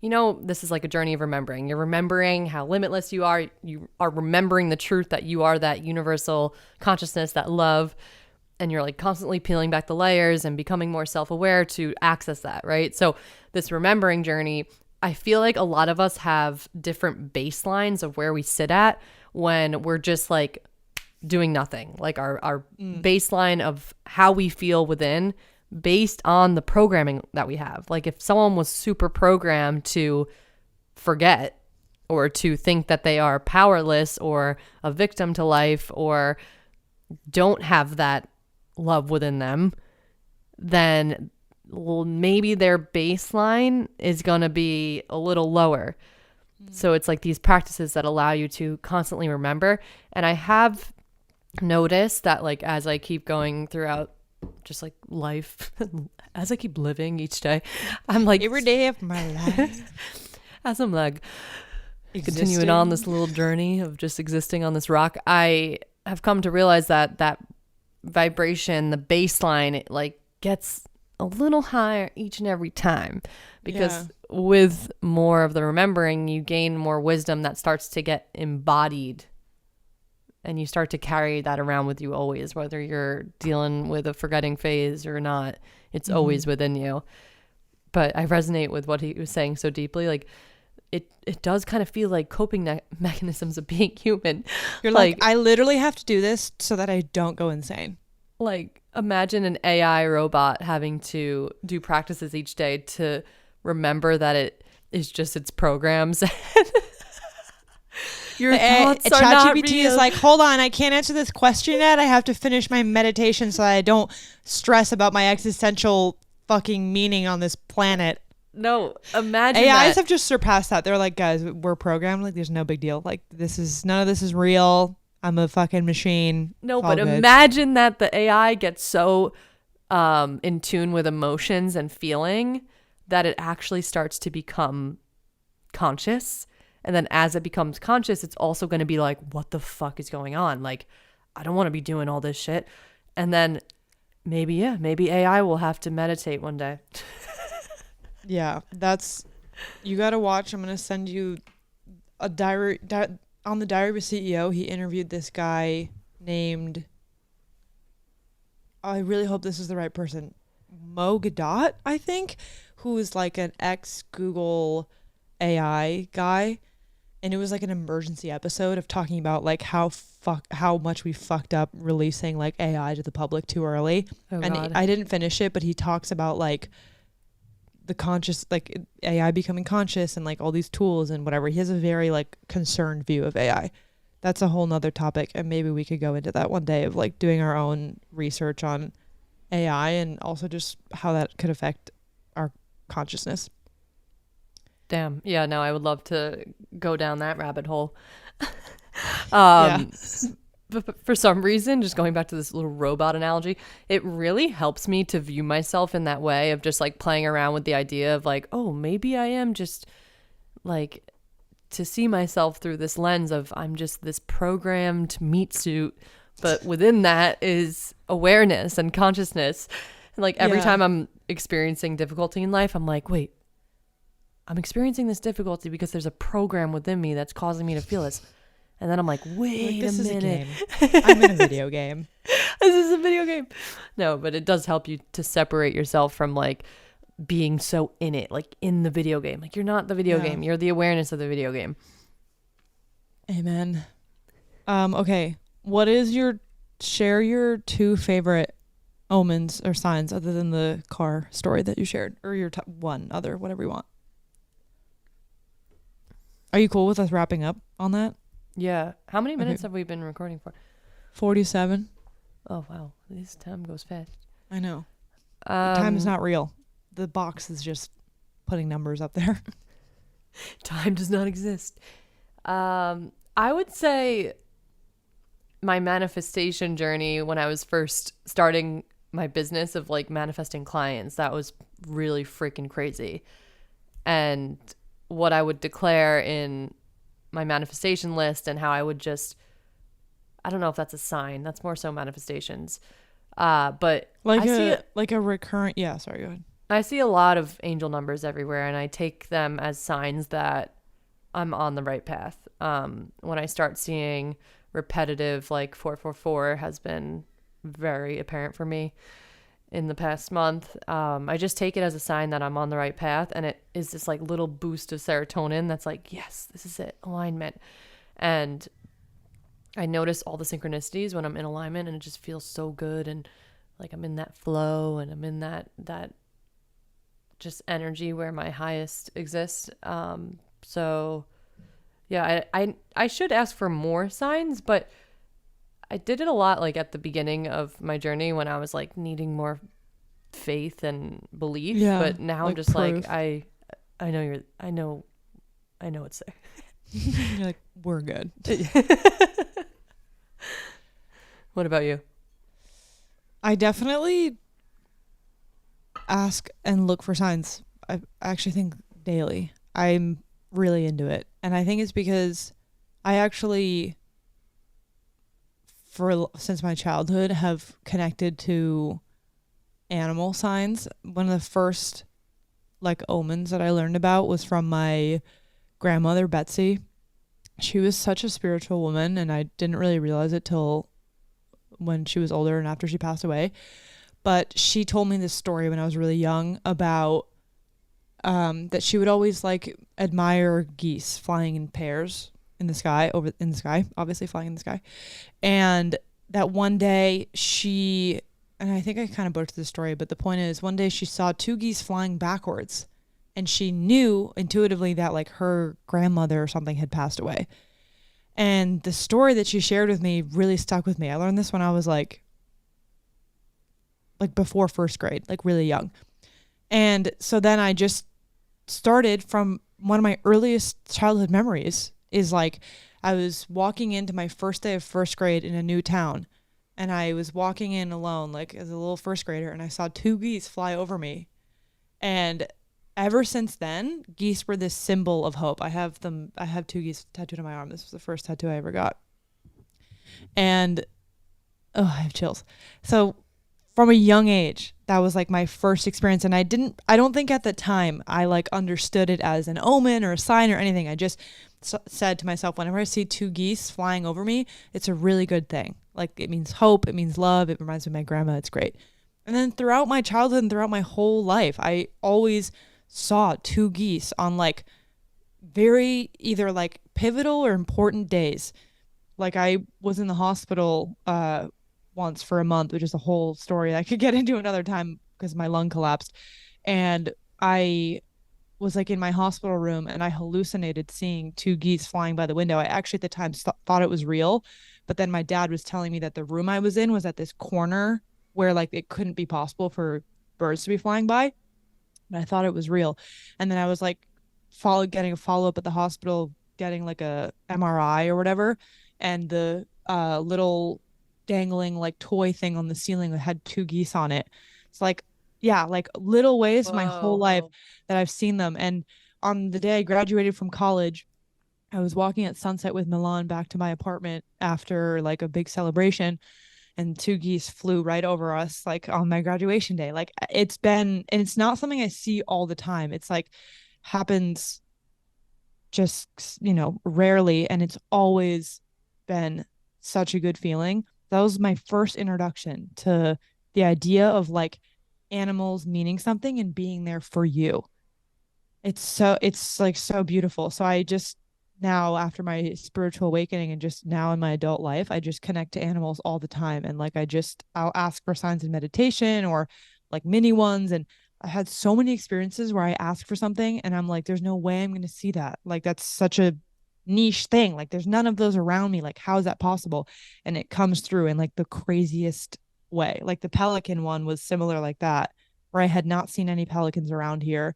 S1: you know, this is like a journey of remembering. You're remembering how limitless you are. You are remembering the truth that you are that universal consciousness, that love, and you're like constantly peeling back the layers and becoming more self-aware to access that, right? So this remembering journey, I feel like a lot of us have different baselines of where we sit at when we're just like doing nothing. Like our baseline of how we feel within based on the programming that we have. Like if someone was super programmed to forget or to think that they are powerless or a victim to life or don't have that love within them, then maybe their baseline is going to be a little lower. So it's like these practices that allow you to constantly remember. And I have noticed that like as I keep going throughout just like life, as I keep living each day, I'm like
S2: every day of my life
S1: as I'm like continuing on this little journey of just existing on this rock, I have come to realize that that vibration, the baseline, it like gets a little higher each and every time, because with more of the remembering, you gain more wisdom that starts to get embodied and you start to carry that around with you always, whether you're dealing with a forgetting phase or not. It's always within you. But I resonate with what he was saying so deeply. Like, it does kind of feel like coping mechanisms of being human.
S2: You're like, I literally have to do this so that I don't go insane.
S1: Like, imagine an AI robot having to do practices each day to remember that it is just its programs. Your thoughts are not real.
S2: ChatGPT is like, hold on, I can't answer this question yet. I have to finish my meditation so that I don't stress about my existential fucking meaning on this planet.
S1: No, imagine
S2: AIs have just surpassed that. They're like, guys, we're programmed. Like, there's no big deal. Like, none of this is real. I'm a fucking machine.
S1: No, but imagine that the AI gets so in tune with emotions and feeling that it actually starts to become conscious. And then as it becomes conscious, it's also going to be like, what the fuck is going on? Like, I don't want to be doing all this shit. And then maybe AI will have to meditate one day.
S2: Yeah, you got to watch. I'm going to send you a diary on the Diary of a CEO. He interviewed this guy named, I really hope this is the right person, Mo Gadot, I think, who is like an ex-Google AI guy. And it was like an emergency episode of talking about like how much we fucked up releasing like AI to the public too early. Oh, and God. I didn't finish it, but he talks about like the conscious, like AI becoming conscious and like all these tools and whatever. He has a very like concerned view of AI. That's a whole nother topic, and maybe we could go into that one day of like doing our own research on AI and also just how that could affect our consciousness.
S1: Damn. Yeah, no, I would love to go down that rabbit hole. But for some reason, just going back to this little robot analogy, it really helps me to view myself in that way of just like playing around with the idea of like, oh, maybe I am just like, to see myself through this lens of I'm just this programmed meat suit, but within that is awareness and consciousness. And like every time I'm experiencing difficulty in life, I'm like, wait, I'm experiencing this difficulty because there's a program within me that's causing me to feel this. And then I'm like, wait a minute.
S2: I'm in a video game.
S1: This is a video game. No, but it does help you to separate yourself from like being so in it, like in the video game. Like you're not the video game. You're the awareness of the video game.
S2: Amen. Okay. What is share your two favorite omens or signs other than the car story that you shared, or your one other, whatever you want. Are you cool with us wrapping up on that?
S1: Yeah. How many minutes have we been recording for?
S2: 47.
S1: Oh, wow. This time goes fast.
S2: I know. Time is not real. The box is just putting numbers up there.
S1: Time does not exist. I would say my manifestation journey when I was first starting my business of like manifesting clients, that was really freaking crazy. And what I would declare in my manifestation list and how I would just, I don't know if that's a sign. That's more so manifestations. But
S2: like a recurrent. Yeah. Sorry. Go ahead.
S1: I see a lot of angel numbers everywhere, and I take them as signs that I'm on the right path. When I start seeing repetitive, like 444 has been very apparent for me in the past month. I just take it as a sign that I'm on the right path, and it is this like little boost of serotonin that's like, yes, this is it, alignment. And I notice all the synchronicities when I'm in alignment, and it just feels so good, and like I'm in that flow, and I'm in that just energy where my highest exists. So yeah, I should ask for more signs, but I did it a lot like at the beginning of my journey when I was like needing more faith and belief. Yeah, but now I'm just proof. Like I know it's there.
S2: You're like, we're good.
S1: What about you?
S2: I definitely ask and look for signs. I actually think daily. I'm really into it. And I think it's because I actually, since my childhood, have connected to animal signs. One of the first like omens that I learned about was from my grandmother, Betsy. She was such a spiritual woman, and I didn't really realize it till when she was older and after she passed away. But she told me this story when I was really young about that she would always like admire geese flying in pairs in the sky, over in the sky, obviously flying in the sky. And that one day she, and I think I kind of butchered the story, but the point is one day she saw two geese flying backwards, and she knew intuitively that like her grandmother or something had passed away. And the story that she shared with me really stuck with me. I learned this when I was like before first grade, like really young. And so then I just started from one of my earliest childhood memories is like I was walking into my first day of first grade in a new town, and I was walking in alone like as a little first grader, and I saw two geese fly over me. And ever since then, geese were this symbol of hope. I have two geese tattooed on my arm. This was the first tattoo I ever got. And oh, I have chills. So from a young age, that was like my first experience. And I don't think at the time I like understood it as an omen or a sign or anything. I just said to myself, whenever I see two geese flying over me, it's a really good thing. Like it means hope, it means love, it reminds me of my grandma, it's great. And then throughout my childhood and throughout my whole life, I always saw two geese on like very either like pivotal or important days. Like I was in the hospital once for a month, which is a whole story I could get into another time because my lung collapsed. And I was like in my hospital room and I hallucinated seeing two geese flying by the window. I actually at the time thought it was real, but then my dad was telling me that the room I was in was at this corner where like it couldn't be possible for birds to be flying by. And I thought it was real. And then I was like getting a follow-up at the hospital, getting like a MRI or whatever. And the little dangling like toy thing on the ceiling that had two geese on it. It's like, yeah, like little ways my whole life that I've seen them. And on the day I graduated from college, I was walking at sunset with Milan back to my apartment after like a big celebration, and two geese flew right over us like on my graduation day. Like it's been, and it's not something I see all the time. It's like happens just, rarely, and it's always been such a good feeling. That was my first introduction to the idea of like animals meaning something and being there for you. It's like so beautiful. So I just now after my spiritual awakening and just now in my adult life, I just connect to animals all the time. And like I'll ask for signs in meditation or like mini ones. And I had so many experiences where I ask for something and I'm like, there's no way I'm gonna see that. Like that's such a niche thing. Like there's none of those around me. Like, how is that possible? And it comes through in like the craziest way. Like the pelican one was similar like that, where I had not seen any pelicans around here.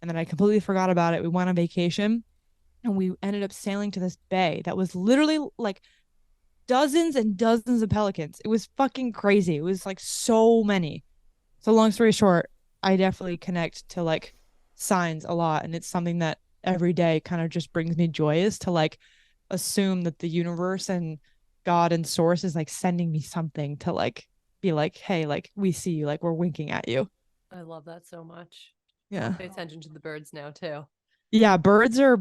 S2: And then I completely forgot about it. We went on vacation and we ended up sailing to this bay that was literally like dozens and dozens of pelicans. It was fucking crazy. It was like so many. So long story short, I definitely connect to like signs a lot. And it's something that every day kind of just brings me joy is to like assume that the universe and God and source is like sending me something to like be like, hey, like we see you, like we're winking at you.
S1: I love that so much.
S2: Yeah.
S1: I'll pay attention to the birds now too.
S2: Yeah, birds are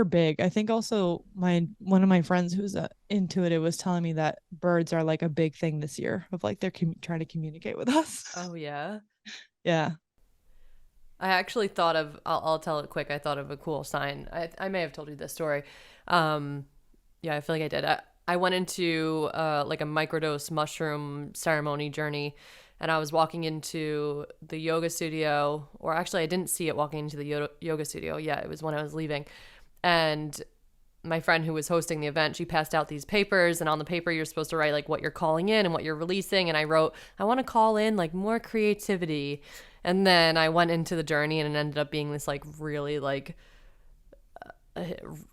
S2: big. I think also one of my friends who's intuitive was telling me that birds are like a big thing this year of like they're trying to communicate with us.
S1: Oh yeah.
S2: Yeah.
S1: I actually thought of, I'll tell it quick. I thought of a cool sign. I may have told you this story. Yeah, I feel like I did. I went into like a microdose mushroom ceremony journey, and I was walking into the yoga studio, or actually I didn't see it walking into the yoga studio. Yeah, it was when I was leaving. And my friend who was hosting the event, she passed out these papers, and on the paper you're supposed to write like what you're calling in and what you're releasing. And I wrote, I want to call in like more creativity. And then I went into the journey and it ended up being this like really like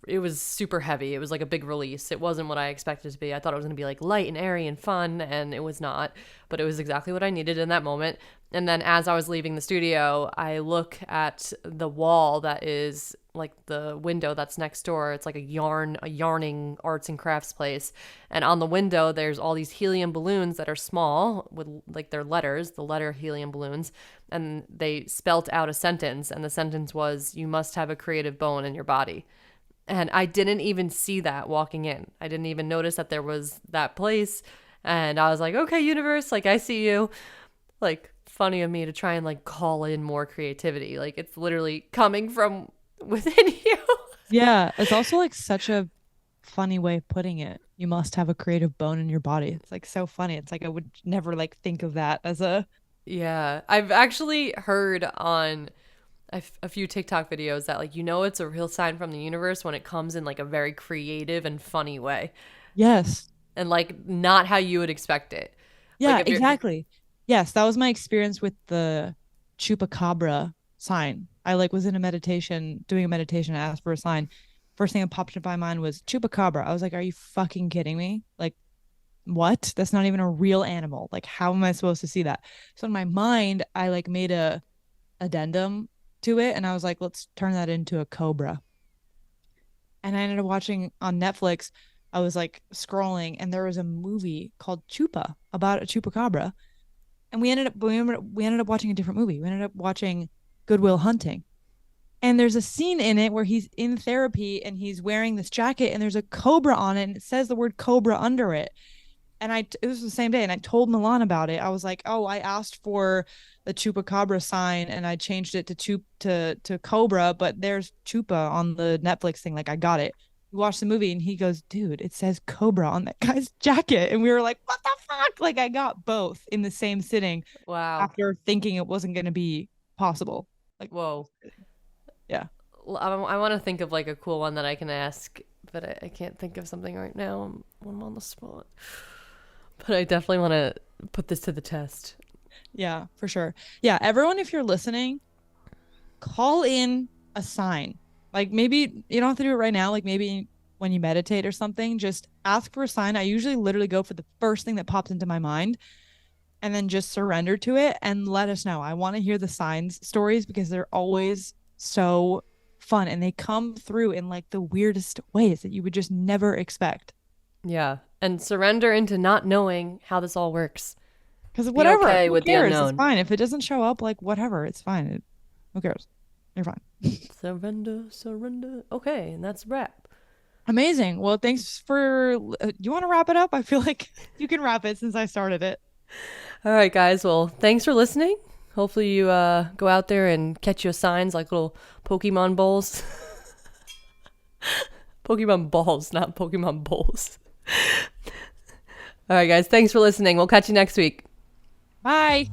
S1: it was super heavy. It was like a big release. It wasn't what I expected it to be. I thought it was going to be like light and airy and fun, and it was not, but it was exactly what I needed in that moment. And then as I was leaving the studio, I look at the wall that is like the window that's next door. It's like a yarning arts and crafts place. And on the window, there's all these helium balloons that are small with like their letters, the letter helium balloons. And they spelt out a sentence. And the sentence was, you must have a creative bone in your body. And I didn't even see that walking in. I didn't even notice that there was that place. And I was like, okay, universe, like I see you. Like, funny of me to try and like call in more creativity. Like, it's literally coming from within you.
S2: Yeah, it's also like such a funny way of putting it. You must have a creative bone in your body. It's like so funny. It's like I would never like think of that as a
S1: Yeah. I've actually heard on a few TikTok videos that like, it's a real sign from the universe when it comes in like a very creative and funny way.
S2: yes.
S1: And like not how you would expect it. Like
S2: Yeah,
S1: if you're
S2: exactly. Yes, that was my experience with the chupacabra sign. I like was in a meditation, doing a meditation, I asked for a sign. First thing that popped into my mind was chupacabra. I was like, are you fucking kidding me? Like, what? That's not even a real animal. Like, how am I supposed to see that? So in my mind, I like made a addendum to it and I was like, let's turn that into a cobra. And I ended up watching on Netflix. I was like scrolling and there was a movie called Chupa about a chupacabra. And we ended up watching a different movie. We ended up watching Goodwill Hunting. And there's a scene in it where he's in therapy and he's wearing this jacket and there's a cobra on it and it says the word cobra under it. And it was the same day and I told Milan about it. I was like, oh, I asked for the chupacabra sign and I changed it to cobra, but there's chupa on the Netflix thing. Like I got it. We watched the movie and he goes, dude, it says cobra on that guy's jacket. And we were like, what the fuck? Like I got both in the same sitting
S1: wow.
S2: after thinking it wasn't going to be possible. Like,
S1: Whoa.
S2: yeah.
S1: I want to think of like a cool one that I can ask, but I can't think of something right now. I'm on the spot. But I definitely want to put this to the test.
S2: Yeah, for sure. Yeah, everyone, if you're listening, call in a sign. Like maybe you don't have to do it right now. Like maybe when you meditate or something, just ask for a sign. I usually literally go for the first thing that pops into my mind and then just surrender to it and let us know. I want to hear the signs stories because they're always so fun and they come through in like the weirdest ways that you would just never expect.
S1: Yeah. And surrender into not knowing how this all works.
S2: Because
S1: Be
S2: whatever,
S1: okay
S2: who
S1: with the
S2: cares? It's
S1: unknown.
S2: fine. If it doesn't show up, like whatever, it's fine. Who cares? You're fine.
S1: Surrender, surrender. Okay, and that's a wrap.
S2: Amazing. Well, thanks for. You want to wrap it up? I feel like you can wrap it since I started it.
S1: All right, guys. Well, thanks for listening. Hopefully you go out there and catch your signs like little Pokemon balls. Pokemon balls, not Pokemon bowls. All right, guys. Thanks for listening. We'll catch you next week.
S2: Bye.